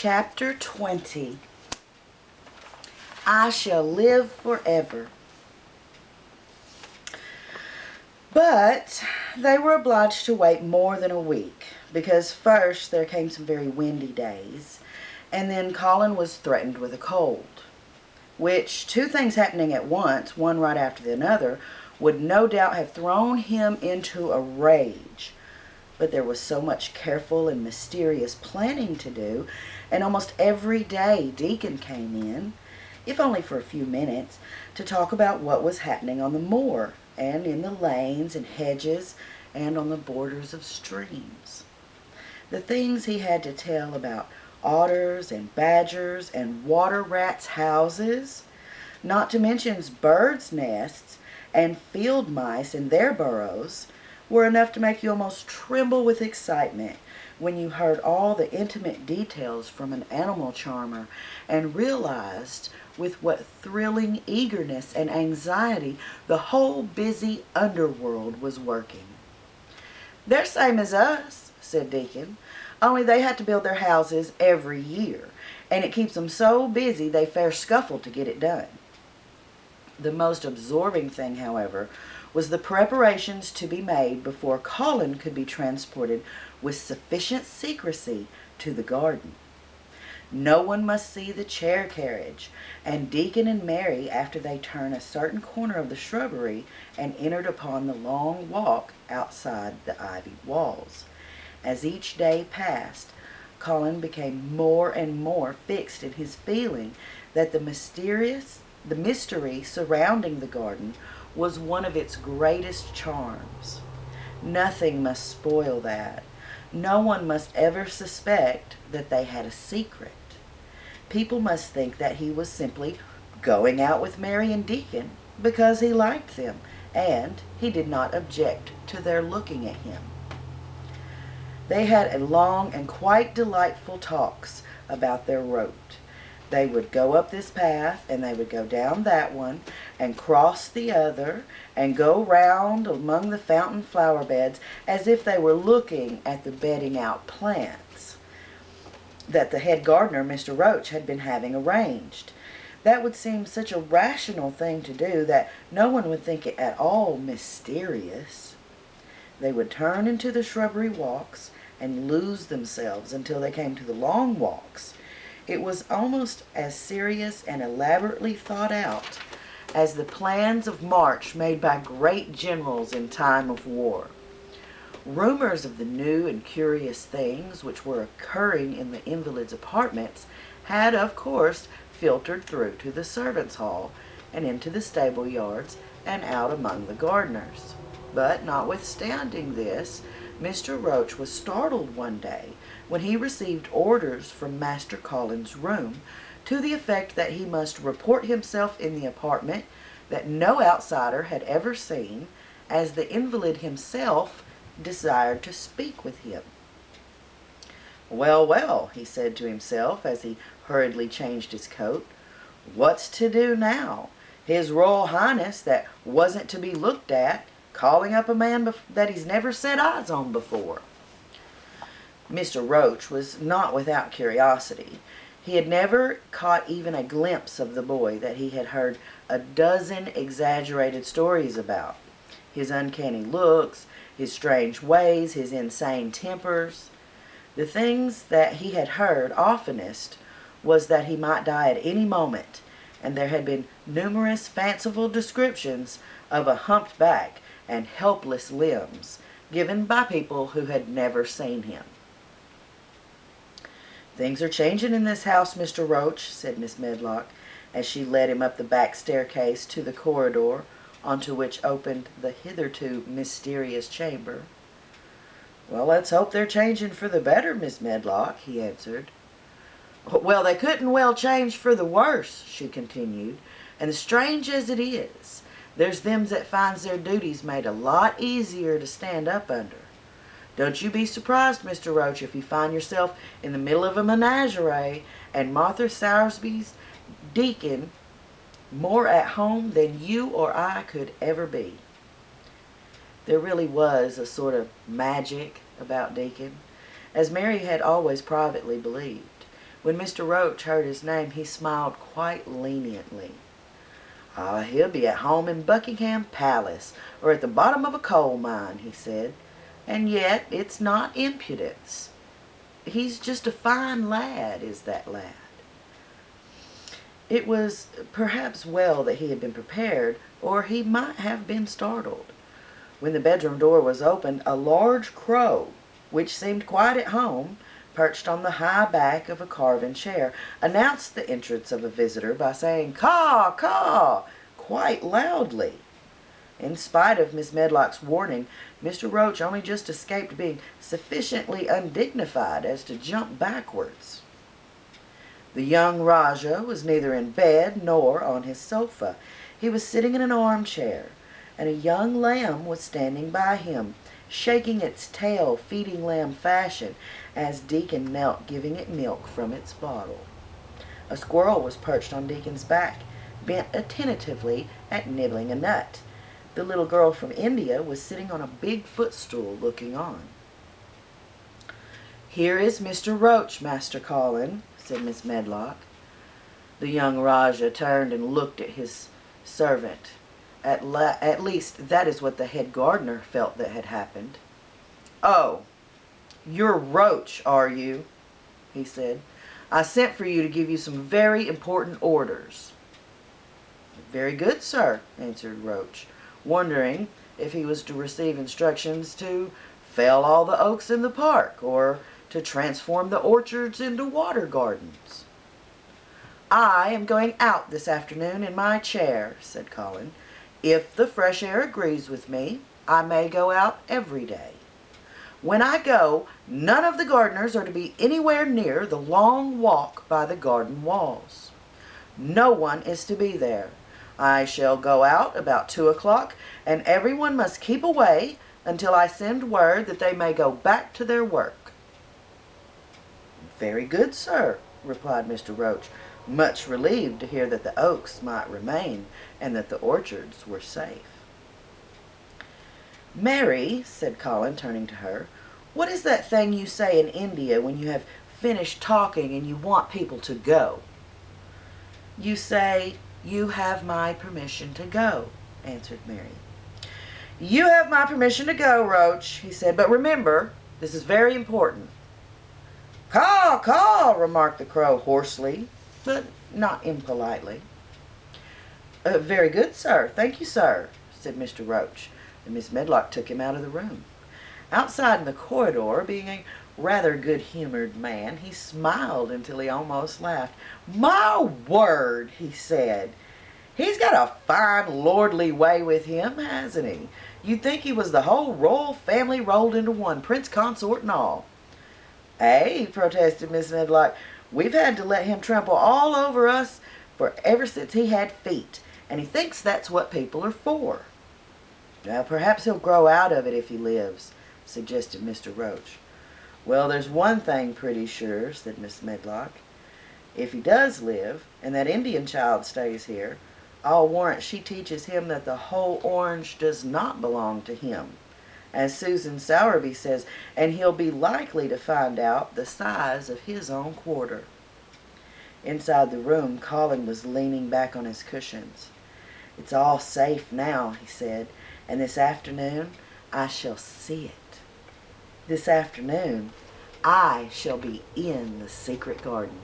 Chapter 20. I shall live forever. But they were obliged to wait more than a week, because first there came some very windy days, and then Colin was threatened with a cold, which, two things happening at once, one right after another, would no doubt have thrown him into a rage. But there was so much careful and mysterious planning to do, and almost every day Deacon came in, if only for a few minutes, to talk about what was happening on the moor, and in the lanes and hedges, and on the borders of streams. The things he had to tell about otters and badgers and water rats' houses, not to mention birds' nests and field mice in their burrows, were enough to make you almost tremble with excitement when you heard all the intimate details from an animal charmer and realized with what thrilling eagerness and anxiety the whole busy underworld was working. "They're same as us," said Deacon, "only they had to build their houses every year, and it keeps them so busy they fair scuffle to get it done." The most absorbing thing, however, was the preparations to be made before Colin could be transported with sufficient secrecy to the garden. No one must see the chair carriage, and Deacon and Mary, after they turned a certain corner of the shrubbery and entered upon the long walk outside the ivied walls. As each day passed, Colin became more and more fixed in his feeling that the mystery surrounding the garden was one of its greatest charms. Nothing must spoil that. No one must ever suspect that they had a secret. People must think that he was simply going out with Mary and Deacon because he liked them, and he did not object to their looking at him. They had a long and quite delightful talks about their route. They would go up this path, and they would go down that one, and cross the other, and go round among the fountain flower beds as if they were looking at the bedding out plants that the head gardener, Mr. Roach, had been having arranged. That would seem such a rational thing to do that no one would think it at all mysterious. They would turn into the shrubbery walks and lose themselves until they came to the long walks. It was almost as serious and elaborately thought out as the plans of march made by great generals in time of war. Rumors of the new and curious things which were occurring in the invalids' apartments had, of course, filtered through to the servants' hall and into the stable yards and out among the gardeners. But notwithstanding this, Mr. Roach was startled one day when he received orders from Master Colin's room to the effect that he must report himself in the apartment that no outsider had ever seen, as the invalid himself desired to speak with him. "Well, well," he said to himself as he hurriedly changed his coat, "what's to do now? His Royal Highness, that wasn't to be looked at, calling up a man that he's never set eyes on before." Mr. Roach was not without curiosity. He had never caught even a glimpse of the boy that he had heard a dozen exaggerated stories about. His uncanny looks, his strange ways, his insane tempers. The things that he had heard oftenest was that he might die at any moment, and there had been numerous fanciful descriptions of a humped back and helpless limbs given by people who had never seen him. "Things are changing in this house, Mr. Roach," said Miss Medlock, as she led him up the back staircase to the corridor onto which opened the hitherto mysterious chamber. "Well, let's hope they're changing for the better, Miss Medlock," he answered. "Well, they couldn't well change for the worse," she continued, "and strange as it is, there's them that finds their duties made a lot easier to stand up under. Don't you be surprised, Mr. Roach, if you find yourself in the middle of a menagerie and Martha Sowersby's Deacon more at home than you or I could ever be." There really was a sort of magic about Deacon, as Mary had always privately believed. When Mr. Roach heard his name, he smiled quite leniently. "Ah, he'll be at home in Buckingham Palace, or at the bottom of a coal mine," he said. "And yet it's not impudence. He's just a fine lad, is that lad." It was perhaps well that he had been prepared, or he might have been startled. When the bedroom door was opened, a large crow, which seemed quite at home, perched on the high back of a carven chair, announced the entrance of a visitor by saying "Caw, caw," quite loudly. In spite of Miss Medlock's warning, Mr. Roach only just escaped being sufficiently undignified as to jump backwards. The young Rajah was neither in bed nor on his sofa. He was sitting in an armchair, and a young lamb was standing by him, shaking its tail feeding lamb fashion as Deacon knelt giving it milk from its bottle. A squirrel was perched on Deacon's back, bent attentively at nibbling a nut. The little girl from India was sitting on a big footstool looking on. "Here is Mr. Roach, Master Colin," said Miss Medlock. The young Rajah turned and looked at his servant. At least that is what the head gardener felt that had happened. "Oh, you're Roach, are you?" he said. "I sent for you to give you some very important orders." "Very good, sir," answered Roach, wondering if he was to receive instructions to fell all the oaks in the park, or to transform the orchards into water gardens. "I am going out this afternoon in my chair," said Colin. "If the fresh air agrees with me, I may go out every day. When I go, none of the gardeners are to be anywhere near the long walk by the garden walls. No one is to be there. I shall go out about 2 o'clock, and everyone must keep away until I send word that they may go back to their work." "Very good, sir," replied Mr. Roach, much relieved to hear that the oaks might remain and that the orchards were safe. "Mary," said Colin, turning to her, "what is that thing you say in India when you have finished talking and you want people to go?" "You say, 'You have my permission to go,'" answered Mary. "You have my permission to go, Roach," he said, "but remember, this is very important." "Caw, caw," remarked the crow hoarsely, but not impolitely. "Very good, sir. Thank you, sir," said Mr. Roach, and Miss Medlock took him out of the room. Outside in the corridor, being a rather good-humored man, he smiled until he almost laughed. "My word," he said, "he's got a fine lordly way with him, hasn't he? You'd think he was the whole royal family rolled into one, prince consort and all." "Eh?" protested Miss Medlock. "We've had to let him trample all over us for ever since he had feet, and he thinks that's what people are for." "Well, perhaps he'll grow out of it if he lives," suggested Mr. Roach. "Well, there's one thing pretty sure," said Miss Medlock. "If he does live, and that Indian child stays here, I'll warrant she teaches him that the whole orange does not belong to him, as Susan Sowerby says, and he'll be likely to find out the size of his own quarter." Inside the room, Colin was leaning back on his cushions. "It's all safe now," he said, "and this afternoon I shall see it. This afternoon I shall be in the secret garden."